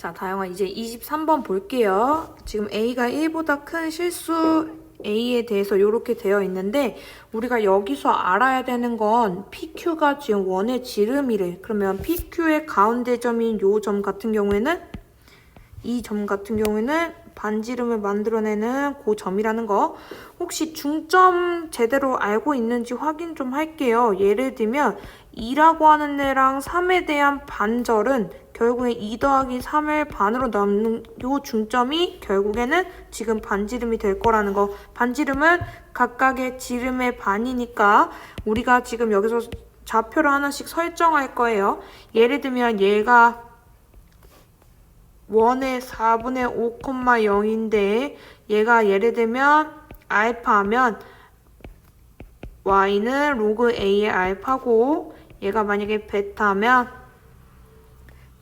자, 다영아 이제 23번 볼게요. 지금 A가 1보다 큰 실수 A에 대해서 이렇게 되어 있는데 우리가 여기서 알아야 되는 건 PQ가 지금 원의 지름이래. 그러면 PQ의 가운데 점인 요 점 같은 경우에는 이 점 같은 경우에는 반지름을 만들어내는 그 점이라는 거. 혹시 중점 제대로 알고 있는지 확인 좀 할게요. 예를 들면 2라고 하는 애랑 3에 대한 반절은 결국에 2 더하기 3을 반으로 나누는 요 중점이 결국에는 지금 반지름이 될 거라는 거. 반지름은 각각의 지름의 반이니까 우리가 지금 여기서 좌표를 하나씩 설정할 거예요. 예를 들면 얘가 원의 4분의 5,0인데 얘가 예를 들면 알파면 y는 로그 a의 알파고 얘가 만약에 베타면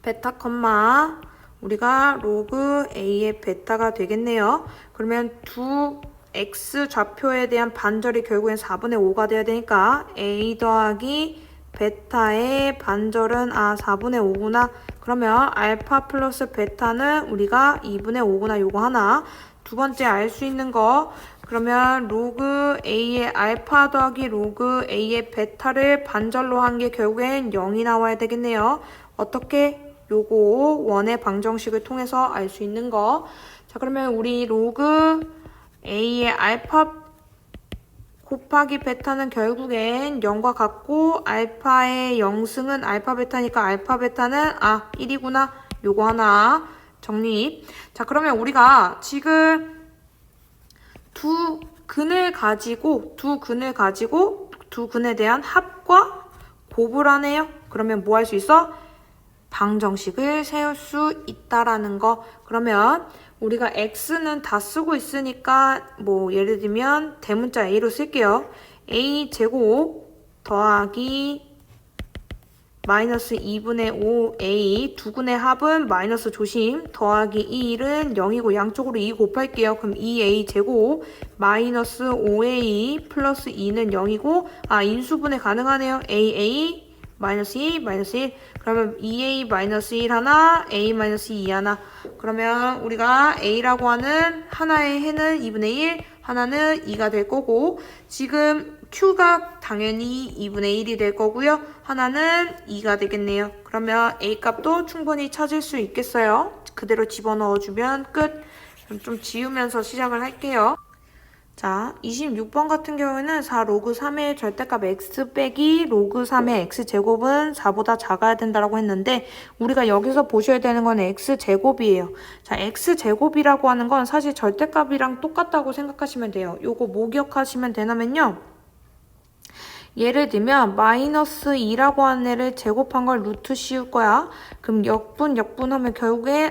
베타 컴마 우리가 로그 a의 베타가 되겠네요. 그러면 두 x 좌표에 대한 반절이 결국엔 4분의 5가 돼야 되니까 a 더하기 베타의 반절은 4분의 5구나. 그러면 알파 플러스 베타는 우리가 2분의 5구나. 요거 하나. 두 번째 알 수 있는 거. 그러면 로그 a의 알파 더하기 로그 a의 베타를 반절로 한 게 결국엔 0이 나와야 되겠네요. 어떻게? 요거 원의 방정식을 통해서 알 수 있는 거. 자, 그러면 우리 로그 a의 알파 곱하기 베타는 결국엔 0과 같고 알파의 0승은 알파 베타니까 알파 베타는 1이구나. 요거 하나 정립. 자, 그러면 우리가 지금 두 근에 대한 합과 곱을 하네요. 그러면 뭐 할 수 있어? 방정식을 세울 수 있다라는 거. 그러면 우리가 x는 다 쓰고 있으니까 뭐 예를 들면 대문자 a로 쓸게요. a 제곱 더하기 마이너스 2분의 5a 두근의 합은 마이너스 조심 더하기 1은 0이고 양쪽으로 2 곱할게요. 그럼 2a 제곱 마이너스 5a 플러스 2는 0이고 인수분해 가능하네요. aa 마이너스 2 마이너스 1 그러면 2a 마이너스 1 하나 a 마이너스 2 하나. 그러면 우리가 a라고 하는 하나의 해는 2분의 1 하나는 2가 될 거고 지금 q가 당연히 2분의 1이 될 거고요. 하나는 2가 되겠네요. 그러면 a 값도 충분히 찾을 수 있겠어요. 그대로 집어넣어주면 끝. 그럼 좀 지우면서 시작을 할게요. 자, 26번 같은 경우에는 4 로그 3의 절대값 x 빼기 로그 3의 x제곱은 4보다 작아야 된다고 했는데 우리가 여기서 보셔야 되는 건 x제곱이에요. 자, x제곱이라고 하는 건 사실 절대값이랑 똑같다고 생각하시면 돼요. 요거 뭐 기억하시면 되냐면요. 예를 들면 마이너스 2라고 하는 애를 제곱한 걸 루트 씌울 거야. 그럼 역분하면 결국에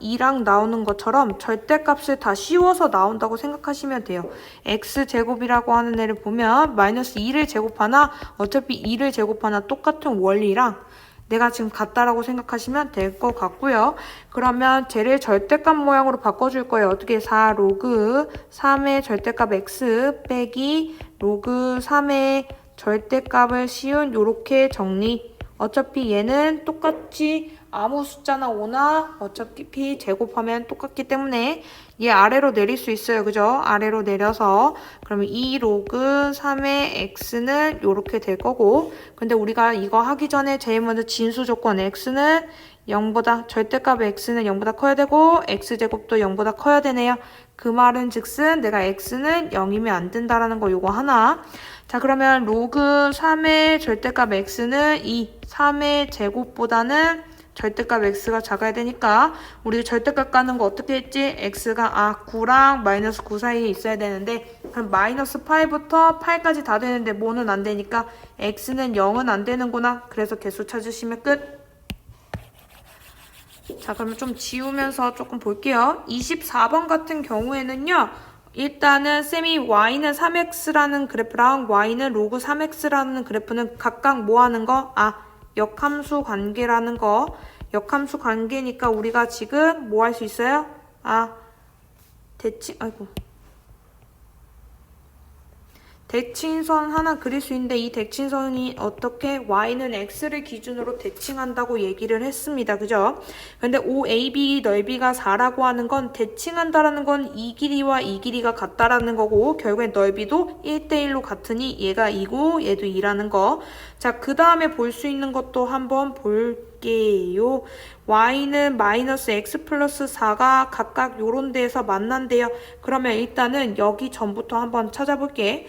2랑 나오는 것처럼 절대값을 다 씌워서 나온다고 생각하시면 돼요. x제곱이라고 하는 애를 보면 마이너스 2를 제곱하나 어차피 2를 제곱하나 똑같은 원리랑 내가 지금 같다라고 생각하시면 될 것 같고요. 그러면 쟤를 절대값 모양으로 바꿔줄 거예요. 어떻게 4 로그 3의 절대값 x 빼기 로그 3의 절대값을 씌운 요렇게 정리. 어차피 얘는 똑같이 아무 숫자나 오나 어차피 제곱하면 똑같기 때문에 얘 아래로 내릴 수 있어요. 그죠? 아래로 내려서 그러면 2 로그 3의 x는 요렇게 될 거고 근데 우리가 이거 하기 전에 제일 먼저 진수 조건 x는 0보다 절대값 x는 0보다 커야 되고 x제곱도 0보다 커야 되네요. 그 말은 즉슨 내가 x는 0이면 안 된다라는 거 요거 하나. 자, 그러면 로그 3의 절대값 x는 3의 제곱보다는 절대값 x가 작아야 되니까 우리 절대값 까는 거 어떻게 했지? x가 9랑 마이너스 9 사이에 있어야 되는데 그럼 마이너스 8부터 8까지 다 되는데 뭐는 안 되니까 x는 0은 안 되는구나. 그래서 개수 찾으시면 끝. 자, 그러면 좀 지우면서 조금 볼게요. 24번 같은 경우에는요. 일단은 쌤이 y는 3x라는 그래프랑 y는 로그 3x라는 그래프는 각각 뭐 하는 거? 역함수 관계라는 거. 역함수 관계니까 우리가 지금 뭐 할 수 있어요? 대칭선 하나 그릴 수 있는데 이 대칭선이 어떻게 y는 x를 기준으로 대칭한다고 얘기를 했습니다. 그죠? 근데 OAB 넓이가 4라고 하는 건 대칭한다라는 건 이 길이와 이 길이가 같다라는 거고 결국엔 넓이도 1대1로 같으니 얘가 2고 얘도 2라는 거. 자, 그 다음에 볼 수 있는 것도 한번 볼게요. y는 마이너스 x 플러스 4가 각각 요런 데에서 만난대요. 그러면 일단은 여기 전부터 한번 찾아볼게.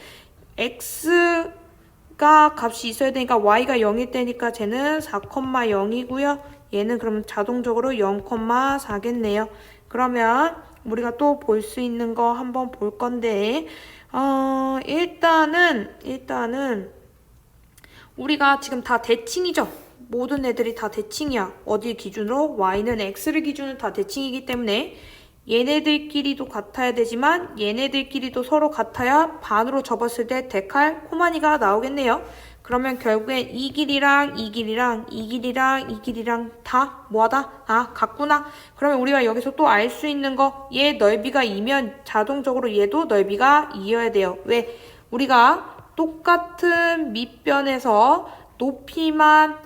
x가 값이 있어야 되니까 y가 0일 때니까 쟤는 4,0이고요. 얘는 그러면 자동적으로 0,4겠네요. 그러면 우리가 또 볼 수 있는 거 한번 볼 건데 일단은 우리가 지금 다 대칭이죠. 모든 애들이 다 대칭이야. 어디 기준으로? y는 x를 기준으로 다 대칭이기 때문에 얘네들끼리도 같아야 되지만 얘네들끼리도 서로 같아야 반으로 접었을 때 데칼 코마니가 나오겠네요. 그러면 결국엔 이 길이랑 이 길이랑 이 길이랑 이 길이랑 다 뭐하다? 아, 같구나. 그러면 우리가 여기서 또 알 수 있는 거 얘 넓이가 2면 자동적으로 얘도 넓이가 2여야 돼요. 왜? 우리가 똑같은 밑변에서 높이만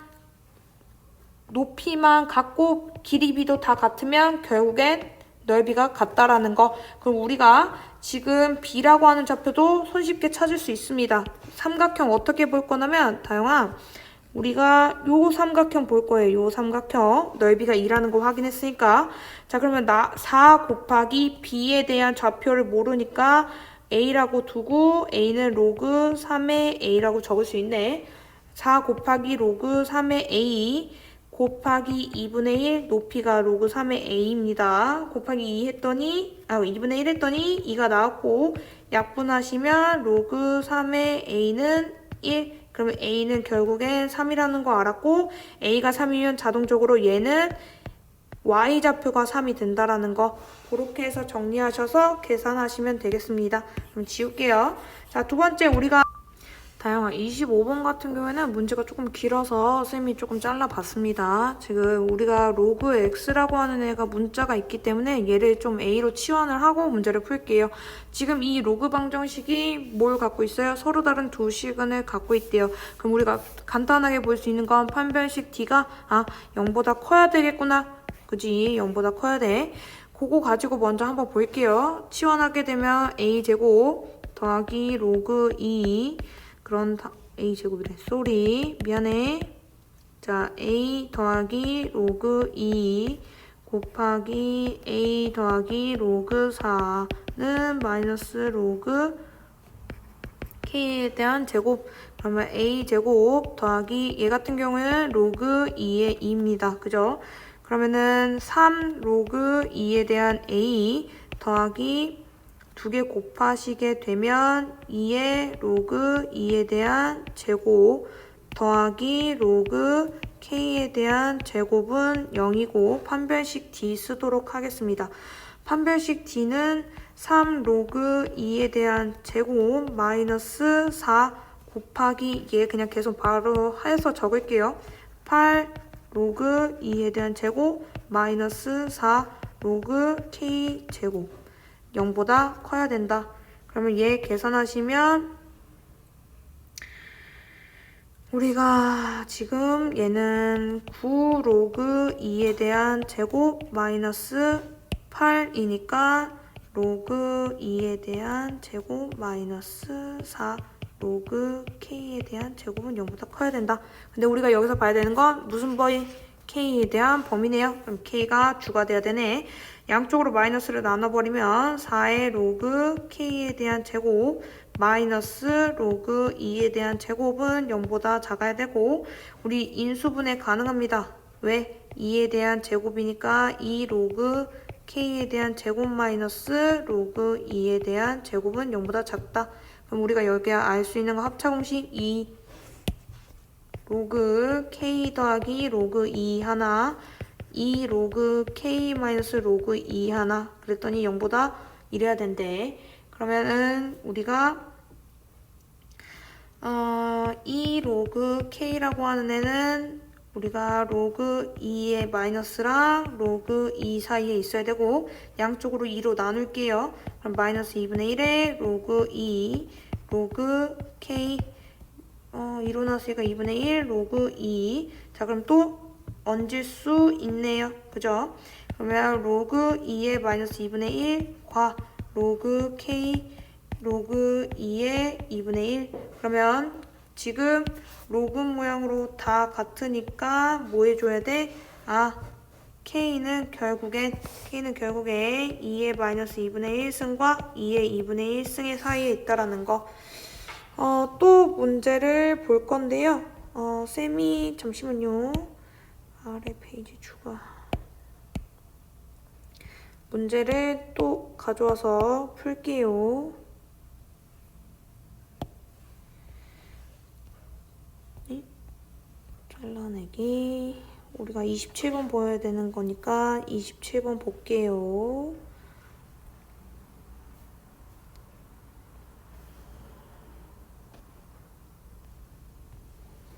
같고 길이비도 다 같으면 결국엔 넓이가 같다라는 거. 그럼 우리가 지금 B라고 하는 좌표도 손쉽게 찾을 수 있습니다. 삼각형 어떻게 볼 거냐면 다영아 우리가 요 삼각형 볼 거예요. 요 삼각형 넓이가 2라는 거 확인했으니까 자 그러면 4 곱하기 B에 대한 좌표를 모르니까 A라고 두고 A는 로그 3의 A라고 적을 수 있네. 4 곱하기 로그 3의 A 곱하기 2분의 1 높이가 로그 3의 a입니다. 곱하기 2 했더니 2분의 1 했더니 2가 나왔고 약분하시면 로그 3의 a는 1 그러면 a는 결국엔 3이라는 거 알았고 a가 3이면 자동적으로 얘는 y좌표가 3이 된다라는 거 그렇게 해서 정리하셔서 계산하시면 되겠습니다. 그럼 지울게요. 자, 두 번째 우리가 다영아 25번 같은 경우에는 문제가 조금 길어서 쌤이 조금 잘라봤습니다. 지금 우리가 로그 x라고 하는 애가 문자가 있기 때문에 얘를 좀 a로 치환을 하고 문제를 풀게요. 지금 이 로그 방정식이 뭘 갖고 있어요? 서로 다른 두 시근을 갖고 있대요. 그럼 우리가 간단하게 볼 수 있는 건 판별식 d가 0보다 커야 되겠구나. 그지? 0보다 커야 돼. 그거 가지고 먼저 한번 볼게요. 치환하게 되면 a제곱 더하기 로그 2 그런 a제곱이래. 쏘리 미안해. 자 a 더하기 로그 2 곱하기 a 더하기 로그 4는 마이너스 로그 k에 대한 제곱. 그러면 a제곱 더하기 얘 같은 경우는 로그 2의 2입니다. 그죠? 그러면은 3 로그 2에 대한 a 더하기 2개 곱하시게 되면 2의 로그 2에 대한 제곱 더하기 로그 k에 대한 제곱은 0이고 판별식 d 쓰도록 하겠습니다. 판별식 d는 3 로그 2에 대한 제곱 마이너스 4 곱하기 얘 그냥 계속 바로 해서 적을게요. 8 로그 2에 대한 제곱 마이너스 4 로그 k 제곱 0보다 커야 된다. 그러면 얘 계산하시면 우리가 지금 얘는 9 로그 2에 대한 제곱 마이너스 8이니까 로그 2에 대한 제곱 마이너스 4 로그 k에 대한 제곱은 0보다 커야 된다. 근데 우리가 여기서 봐야 되는 건 무슨 범위? k에 대한 범위네요. 그럼 k가 주가 돼야 되네. 양쪽으로 마이너스를 나눠버리면 4의 로그 k에 대한 제곱 마이너스 로그 2에 대한 제곱은 0보다 작아야 되고 우리 인수분해 가능합니다. 왜? 2에 대한 제곱이니까 2 로그 k에 대한 제곱 마이너스 로그 2에 대한 제곱은 0보다 작다. 그럼 우리가 여기 알 수 있는 거 합차공식 2 로그 k 더하기 로그 2 하나 2 로그 k 마이너스 로그 2 하나 그랬더니 0보다 이래야 된대. 그러면은 우리가 2 로그 k라고 하는 애는 우리가 로그 2의 마이너스랑 로그 2 사이에 있어야 되고 양쪽으로 2로 나눌게요. 그럼 마이너스 2분의 1에 로그 2 로그 K 2로 나왔으니까 2분의 1 로그 2. 자, 그럼 또 얹을 수 있네요. 그죠? 그러면 로그 2의 마이너스 2분의 1 과 로그 K 로그 2의 2분의 1. 그러면 지금 로그 모양으로 다 같으니까 뭐 해줘야 돼? K는 결국엔 2의 마이너스 2분의 1승과 2의 2분의 1승의 사이에 있다라는 거. 또 문제를 볼 건데요. 쌤이 잠시만요. 아래 페이지 추가. 문제를 또 가져와서 풀게요. 네? 잘라내기. 우리가 27번 보여야 되는 거니까 27번 볼게요.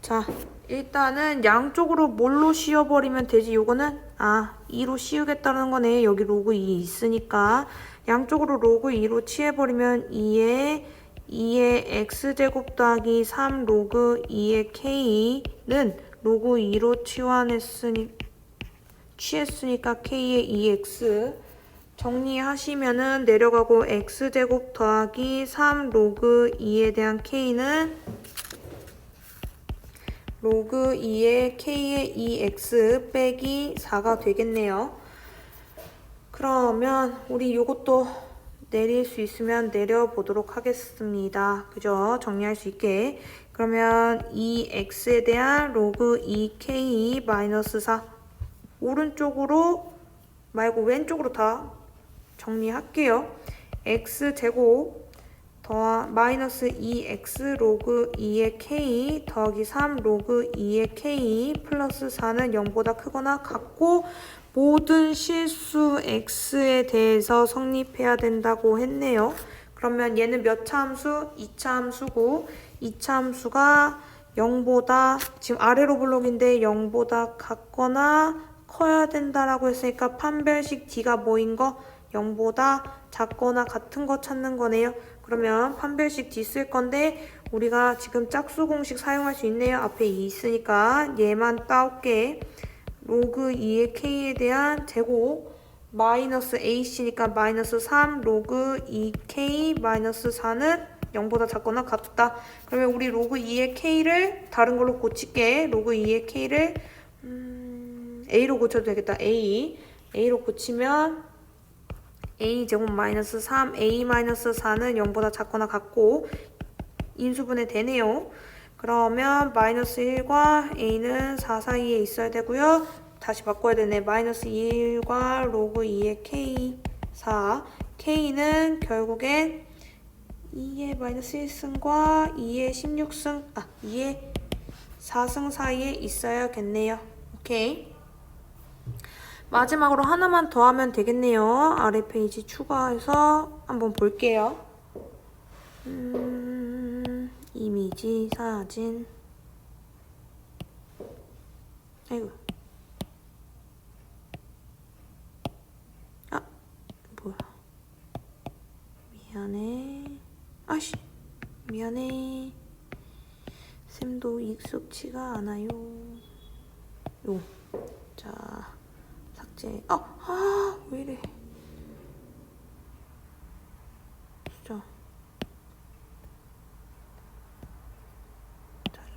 자, 일단은 양쪽으로 뭘로 씌워버리면 되지? 요거는 2로 씌우겠다는 거네. 여기 로그 2 있으니까 양쪽으로 로그 2로 칠해버리면 2의 x제곱 더하기 3 로그 2의 k는 로그 2로 취했으니까 k의 2x 정리하시면은 내려가고 x제곱 더하기 3 로그 2에 대한 k는 로그 2의 k의 2x 빼기 4가 되겠네요. 그러면 우리 요것도 내릴 수 있으면 내려보도록 하겠습니다. 그죠? 정리할 수 있게. 그러면 2x에 대한 로그 2k 마이너스 4 오른쪽으로 말고 왼쪽으로 다 정리할게요. x제곱 마이너스 2x 로그 2의 k 더하기 3 로그 2의 k 플러스 4는 0보다 크거나 같고 모든 실수 x에 대해서 성립해야 된다고 했네요. 그러면 얘는 몇 차 함수? 2차 함수고 2차 함수가 0보다 지금 아래로 블록인데 0보다 같거나 커야 된다라고 했으니까 판별식 D가 뭐인 거? 0보다 작거나 같은 거 찾는 거네요. 그러면 판별식 D 쓸 건데 우리가 지금 짝수 공식 사용할 수 있네요. 앞에 2 있으니까 얘만 따올게. 로그 2의 K에 대한 제곱 마이너스 AC니까 마이너스 3 로그 2K 마이너스 4는 0보다 작거나 같다. 그러면 우리 로그 2의 K를 다른 걸로 고칠게. 로그 2의 K를 A로 고쳐도 되겠다. A로 고치면 A제곱 마이너스 3, A 마이너스 4는 0보다 작거나 같고 인수분해 되네요. 그러면 마이너스 1과 A는 4 사이에 있어야 되고요. 다시 바꿔야 되네. 마이너스 1과 로그 2의 K 4. K는 결국엔 2의 마이너스 1승과 2의 16승, 2의 4승 사이에 있어야겠네요. 오케이. 마지막으로 하나만 더 하면 되겠네요. 아래 페이지 추가해서 한번 볼게요. 이미지, 사진. 아이고. 뭐야. 미안해. 미안해. 쌤도 익숙치가 않아요. 자. 삭제. 왜 이래. 진짜.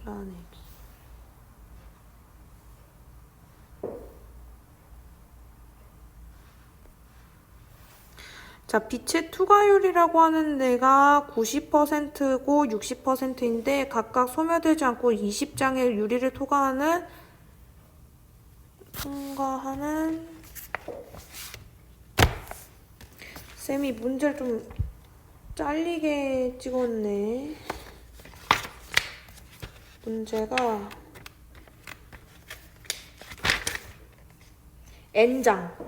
잘라내기. 자, 빛의 투과율이라고 하는 데가 90%고 60%인데 각각 소멸되지 않고 20장의 유리를 통과하는 쌤이 문제를 좀 잘리게 찍었네. 문제가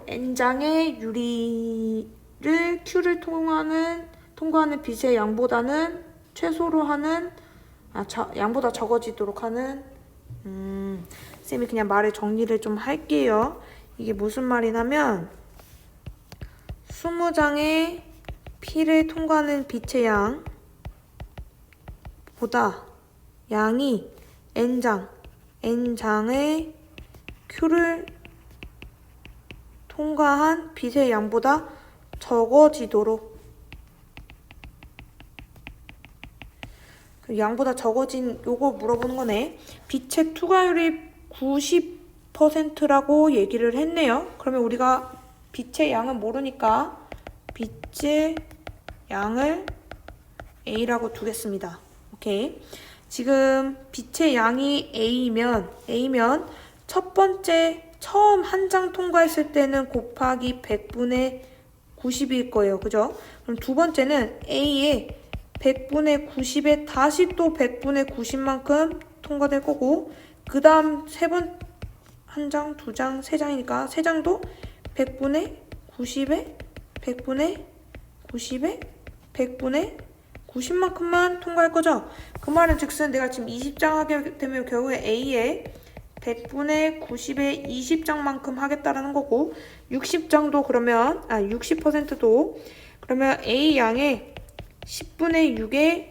N장의 유리를 Q를 통과하는 빛의 양보다는 최소로 하는 양보다 적어지도록 하는 쌤이 그냥 말의 정리를 좀 할게요. 이게 무슨 말이냐면 20장의 P를 통과하는 빛의 양 보다 양이 n장의 q를 통과한 빛의 양보다 적어지도록 양보다 적어진 요거 물어보는 거네. 빛의 투과율이 90%라고 얘기를 했네요. 그러면 우리가 빛의 양은 모르니까 빛의 양을 A라고 두겠습니다. 오케이. 지금 빛의 양이 A면 첫 번째 처음 한 장 통과했을 때는 곱하기 100분의 90일 거예요. 그죠? 그럼 두 번째는 A의 100분의 90에 다시 또 100분의 90만큼 통과될 거고, 그 다음 한 장, 두 장, 세 장이니까 세 장도 100분의 90에 100분의 90에 100분의 90만큼만 통과할 거죠? 그 말은 즉슨 내가 지금 20장 하게 되면 결국에 A에 100분의 90에 20장만큼 하겠다라는 거고, 60장도 그러면 60%도 그러면 A 양의 10분의 6에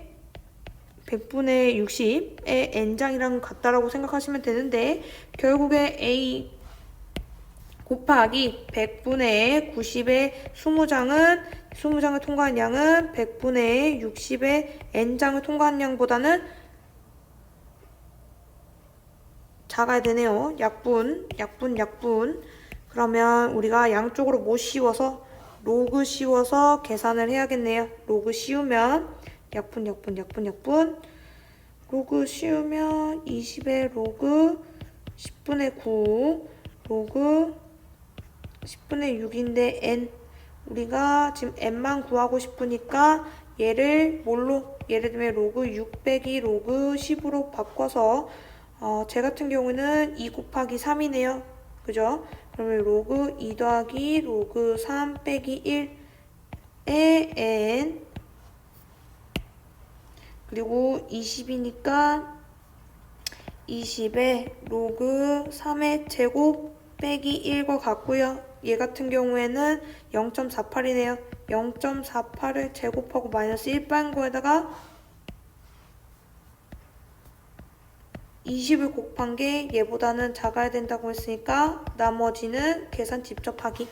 100분의 60의 n장이랑 같다라고 생각하시면 되는데, 결국에 A 곱하기 100분의 90의 20장을 통과한 양은 100분의 60의 n장을 통과한 양보다는 작아야 되네요. 약분. 그러면 우리가 양쪽으로 뭐 씌워서? 로그 씌워서 계산을 해야겠네요. 로그 씌우면 약분. 로그 씌우면 20의 로그 10분의 9 로그 10분의 6인데 n. 우리가 지금 n만 구하고 싶으니까 얘를 뭘로? 예를 들면 로그 6 빼기 로그 10으로 바꿔서 제 같은 경우는 2 곱하기 3이네요. 그죠? 그러면 로그 2 더하기 로그 3 빼기 1의 n 그리고 20이니까 20의 로그 3의 제곱 빼기 1과 같고요. 얘 같은 경우에는 0.48이네요. 0.48을 제곱하고 마이너스 1 뺀 거에다가 20을 곱한 게 얘보다는 작아야 된다고 했으니까 나머지는 계산 직접 하기.